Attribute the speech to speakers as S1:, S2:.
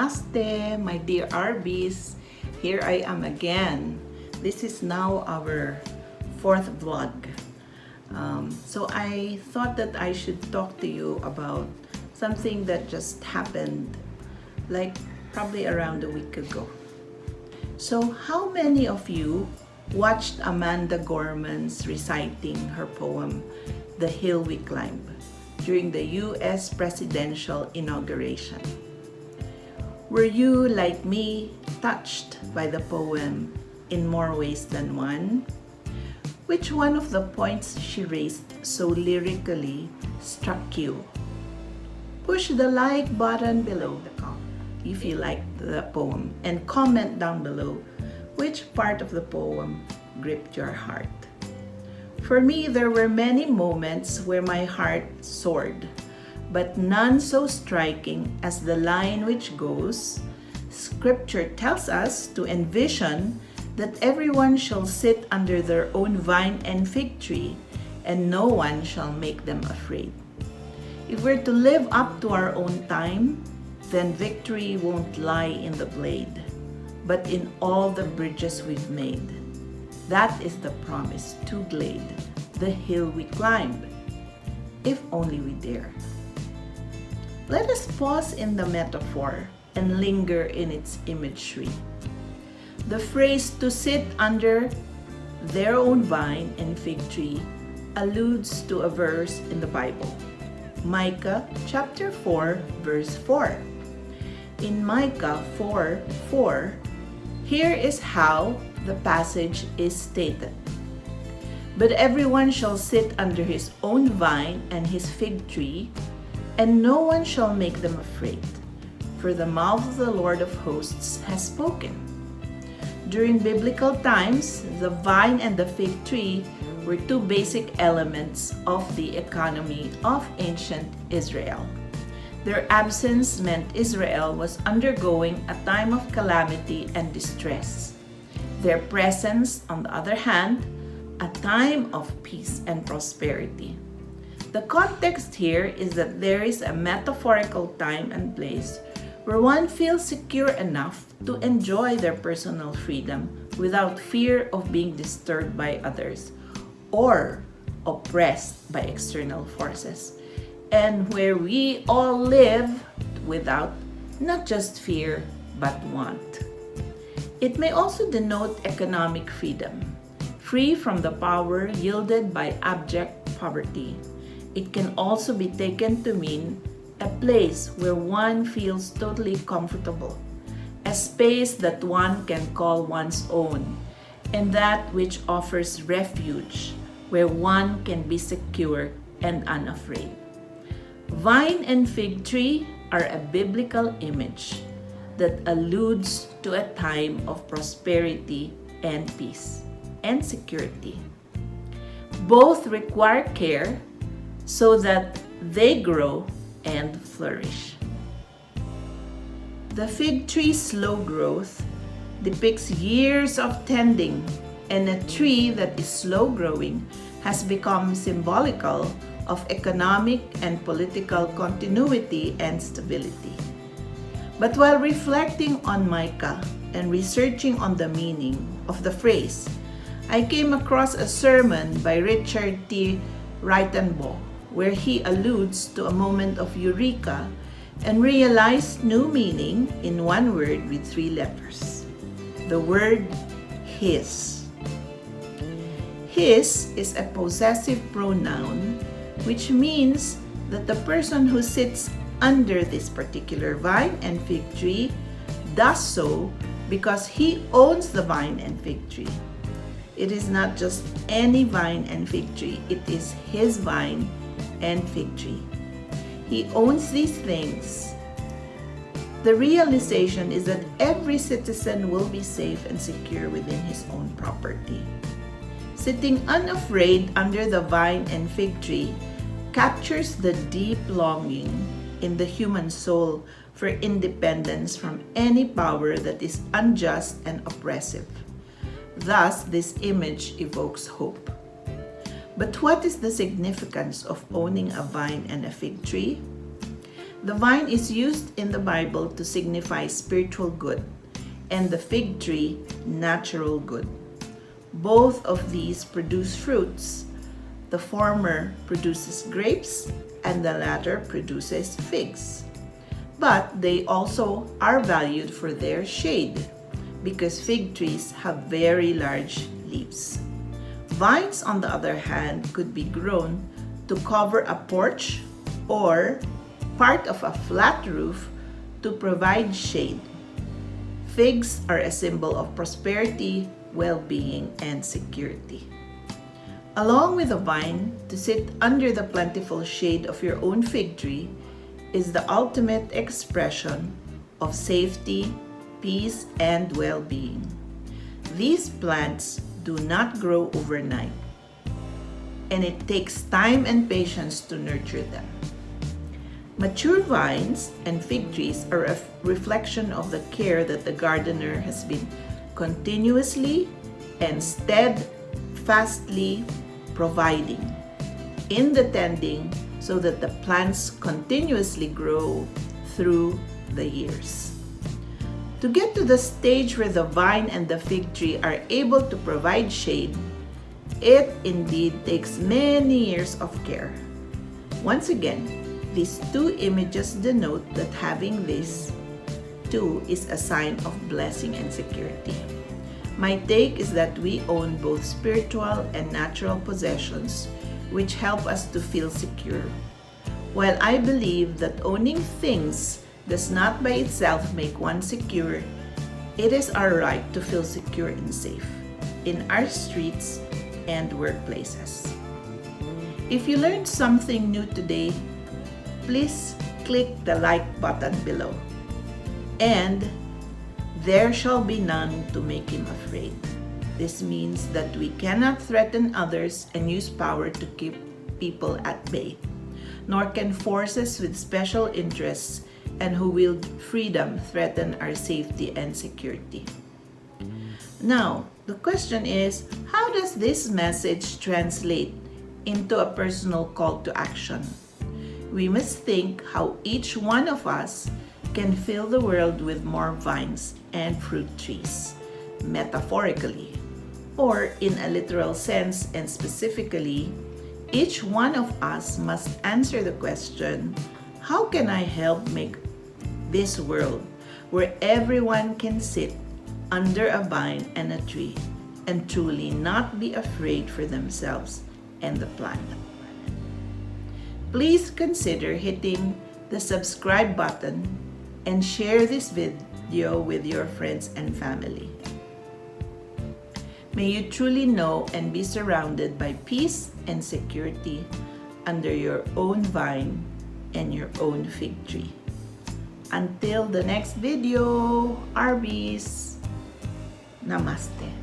S1: Namaste, my dear RBs. Here I am again. This is now our fourth vlog. So I thought that I should talk to you about something that just happened like probably around a week ago. So how many of you watched Amanda Gorman's reciting her poem, The Hill We Climb, during the US presidential inauguration? Were you, like me, touched by the poem in more ways than one? Which one of the points she raised so lyrically struck you? Push the like button below if you liked the poem, and comment down below which part of the poem gripped your heart. For me, there were many moments where my heart soared, but none so striking as the line which goes, "Scripture tells us to envision that everyone shall sit under their own vine and fig tree, and no one shall make them afraid." If we're to live up to our own time, then victory won't lie in the blade, but in all the bridges we've made. That is the promise to glade, the hill we climb, if only we dare. Let us pause in the metaphor and linger in its imagery. The phrase "to sit under their own vine and fig tree" alludes to a verse in the Bible, Micah chapter 4, verse 4. In Micah 4:4, here is how the passage is stated. "But everyone shall sit under his own vine and his fig tree, and no one shall make them afraid, for the mouth of the Lord of hosts has spoken." During biblical times, the vine and the fig tree were two basic elements of the economy of ancient Israel. Their absence meant Israel was undergoing a time of calamity and distress. Their presence, on the other hand, a time of peace and prosperity. The context here is that there is a metaphorical time and place where one feels secure enough to enjoy their personal freedom without fear of being disturbed by others or oppressed by external forces, and where we all live without not just fear but want. It may also denote economic freedom, free from the power yielded by abject poverty. It can also be taken to mean a place where one feels totally comfortable, a space that one can call one's own, and that which offers refuge, where one can be secure and unafraid. Vine and fig tree are a biblical image that alludes to a time of prosperity and peace and security. Both require care so that they grow and flourish. The fig tree's slow growth depicts years of tending, and a tree that is slow growing has become symbolical of economic and political continuity and stability. But while reflecting on Micah and researching on the meaning of the phrase, I came across a sermon by Richard T. Reitenbaugh, where he alludes to a moment of eureka and realized new meaning in one word with 3 letters. The word his. His is a possessive pronoun, which means that the person who sits under this particular vine and fig tree does so because he owns the vine and fig tree. It is not just any vine and fig tree, it is his vine and fig tree. He owns these things. The realization is that every citizen will be safe and secure within his own property. Sitting unafraid under the vine and fig tree captures the deep longing in the human soul for independence from any power that is unjust and oppressive. Thus, this image evokes hope. But what is the significance of owning a vine and a fig tree? The vine is used in the Bible to signify spiritual good, and the fig tree, natural good. Both of these produce fruits. The former produces grapes, and the latter produces figs. But they also are valued for their shade, because fig trees have very large leaves. Vines, on the other hand, could be grown to cover a porch or part of a flat roof to provide shade. Figs are a symbol of prosperity, well-being, and security. Along with a vine, to sit under the plentiful shade of your own fig tree is the ultimate expression of safety, peace, and well-being. These plants do not grow overnight, and it takes time and patience to nurture them. Mature vines and fig trees are a reflection of the care that the gardener has been continuously and steadfastly providing in the tending so that the plants continuously grow through the years. To get to the stage where the vine and the fig tree are able to provide shade, it indeed takes many years of care. Once again, these two images denote that having this too is a sign of blessing and security. My take is that we own both spiritual and natural possessions which help us to feel secure. While I believe that owning things does not by itself make one secure, it is our right to feel secure and safe in our streets and workplaces. If you learned something new today, please click the like button below. And there shall be none to make him afraid. This means that we cannot threaten others and use power to keep people at bay, nor can forces with special interests and who wield freedom threaten our safety and security. Now, the question is, how does this message translate into a personal call to action? We must think how each one of us can fill the world with more vines and fruit trees, metaphorically, or in a literal sense and specifically. Each one of us must answer the question, how can I help make this world where everyone can sit under a vine and a tree and truly not be afraid for themselves and the planet? Please consider hitting the subscribe button and share this video with your friends and family. May you truly know and be surrounded by peace and security under your own vine and your own fig tree. Until the next video, Arby's. Namaste.